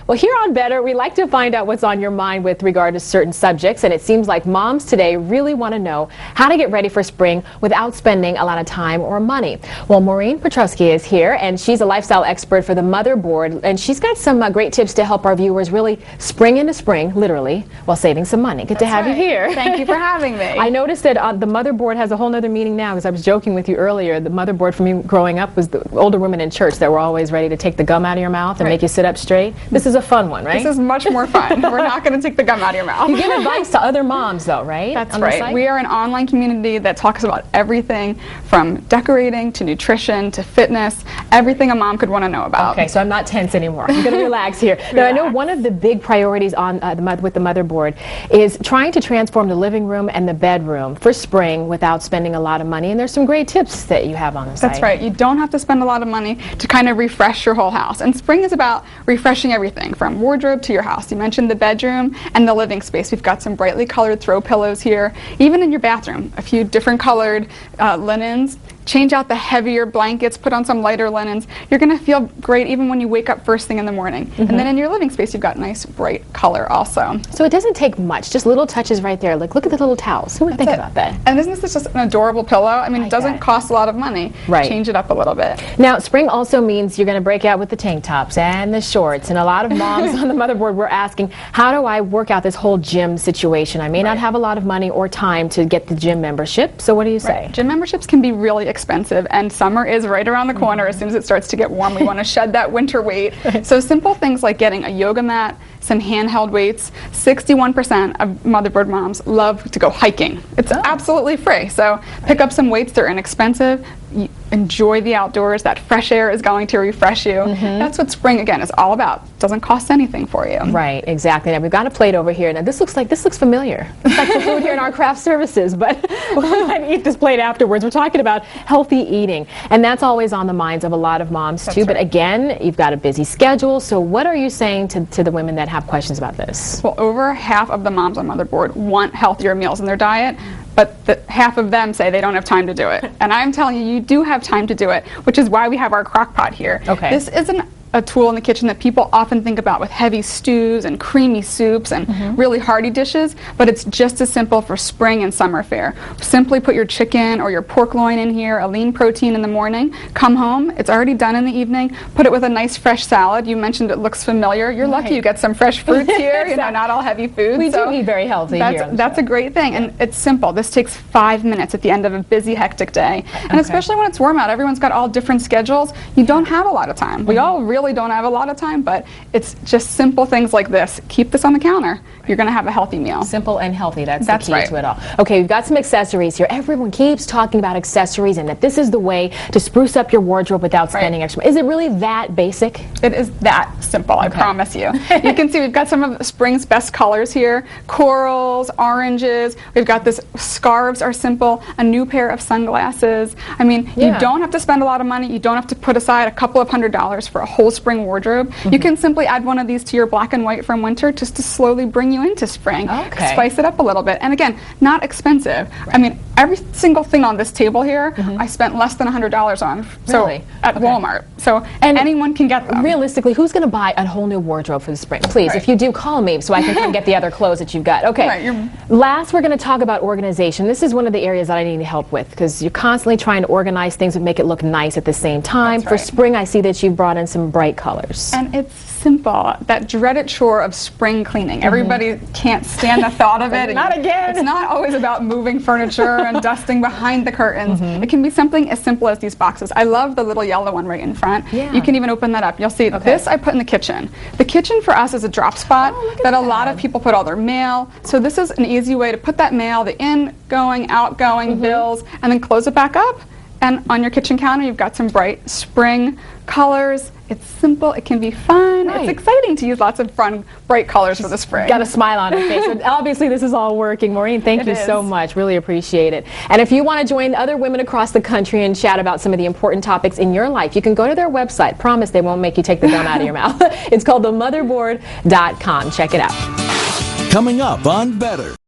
Well, here on Better, we like to find out what's on your mind with regard to certain subjects, and it seems like moms today really want to know how to get ready for spring without spending a lot of time or money. Well, Maureen Petrosky is here, and she's a lifestyle expert for the Motherboard, and she's got some great tips to help our viewers really spring into spring, literally, while saving some money. Good to have you here. Thank you for having me. I noticed that the Motherboard has a whole other meaning now, because I was joking with you earlier. The Motherboard for me growing up was the older women in church that were always ready to take the gum out of your mouth and make you sit up straight. This is a fun one, right? This is much more fun. We're not going to take the gum out of your mouth. You give advice to other moms, though, right? That's right. We are an online community that talks about everything from decorating to nutrition to fitness, everything a mom could want to know about. Okay, so I'm not tense anymore. I'm going to relax here. Now, I know one of the big priorities on with the Motherboard is trying to transform the living room and the bedroom for spring without spending a lot of money, and there's some great tips that you have on the site. That's right. You don't have to spend a lot of money to kind of refresh your whole house. And spring is about refreshing everything from wardrobe to your house. You mentioned the bedroom and the living space. We've got some brightly colored throw pillows here. Even in your bathroom, a few different colored linens. Change out the heavier blankets, put on some lighter linens. You're going to feel great even when you wake up first thing in the morning. And then in your living space, you've got nice bright color also. So it doesn't take much, just little touches right there. Like, look at the little towels. Who would think about that? And isn't this just an adorable pillow? I mean, it doesn't cost a lot of money. Right. Change it up a little bit. Now, spring also means you're going to break out with the tank tops and the shorts. And a lot of moms on the Motherboard were asking, how do I work out this whole gym situation? I may not have a lot of money or time to get the gym membership. So what do you say? Gym memberships can be really expensive, and summer is right around the corner. As soon as it starts to get warm, we want to shed that winter weight. So simple things like getting a yoga mat, some handheld weights. 61% of Motherboard moms love to go hiking. It's absolutely free. So pick up some weights. They're inexpensive. You enjoy the outdoors. That fresh air is going to refresh you. That's what spring, again, is all about. Doesn't cost anything for you. Right, exactly. Now, we've got a plate over here. Now, this looks familiar. It's like the food here in our craft services, but we might eat this plate afterwards. We're talking about healthy eating, and that's always on the minds of a lot of moms, too. But again, you've got a busy schedule, so what are you saying to the women that have questions about this? Well, over half of the moms on Motherboard want healthier meals in their diet, but half of them say they don't have time to do it. And I'm telling you, you do have time to do it, which is why we have our crock pot here. Okay. This isn't a tool in the kitchen that people often think about with heavy stews and creamy soups and really hearty dishes, but it's just as simple for spring and summer fare. Simply put your chicken or your pork loin in here, a lean protein in the morning, come home, it's already done in the evening, put it with a nice fresh salad. You mentioned it looks familiar. You're lucky you get some fresh fruits here, you know, not all heavy food. We do eat very healthy here. That's a great thing, and it's simple. This takes 5 minutes at the end of a busy, hectic day. And especially when it's warm out, everyone's got all different schedules. You don't have a lot of time. We all really don't have a lot of time, but it's just simple things like this. Keep this on the counter. You're going to have a healthy meal. Simple and healthy. That's the key to it all. Okay, we've got some accessories here. Everyone keeps talking about accessories and that this is the way to spruce up your wardrobe without spending extra money. Is it really that basic? It is that simple, I promise you. You can see we've got some of spring's best colors here. Corals, oranges. We've got this, scarves are simple. A new pair of sunglasses. I mean, you don't have to spend a lot of money. You don't have to put aside a couple of $100s for a whole spring wardrobe. You can simply add one of these to your black and white from winter just to slowly bring you into spring. Spice it up a little bit. And again, not expensive. I mean, every single thing on this table here, I spent less than $100 on. So at Walmart. So anyone can get them. Realistically, who's going to buy a whole new wardrobe for the spring? Please, if you do, call me so I can come get the other clothes that you've got. Okay. Last, we're going to talk about organization. This is one of the areas that I need help with because you're constantly trying to organize things and make it look nice at the same time. For spring, I see that you've brought in some bright colors. And it's simple, that dreaded chore of spring cleaning. Everybody can't stand the thought of it. Not again. It's not always about moving furniture and dusting behind the curtains. It can be something as simple as these boxes. I love the little yellow one right in front. You can even open that up. You'll see this I put in the kitchen. The kitchen for us is a drop spot that a lot of people put all their mail. So this is an easy way to put that mail, the in-going, outgoing bills, and then close it back up. And on your kitchen counter, you've got some bright spring colors. It's simple. It can be fun. It's exciting to use lots of fun, bright colors for the spring. Got a smile on her face. And obviously, this is all working. Maureen, thank you so much. Really appreciate it. And if you want to join other women across the country and chat about some of the important topics in your life, you can go to their website. Promise they won't make you take the gum out of your mouth. It's called themotherboard.com. Check it out. Coming up on Better.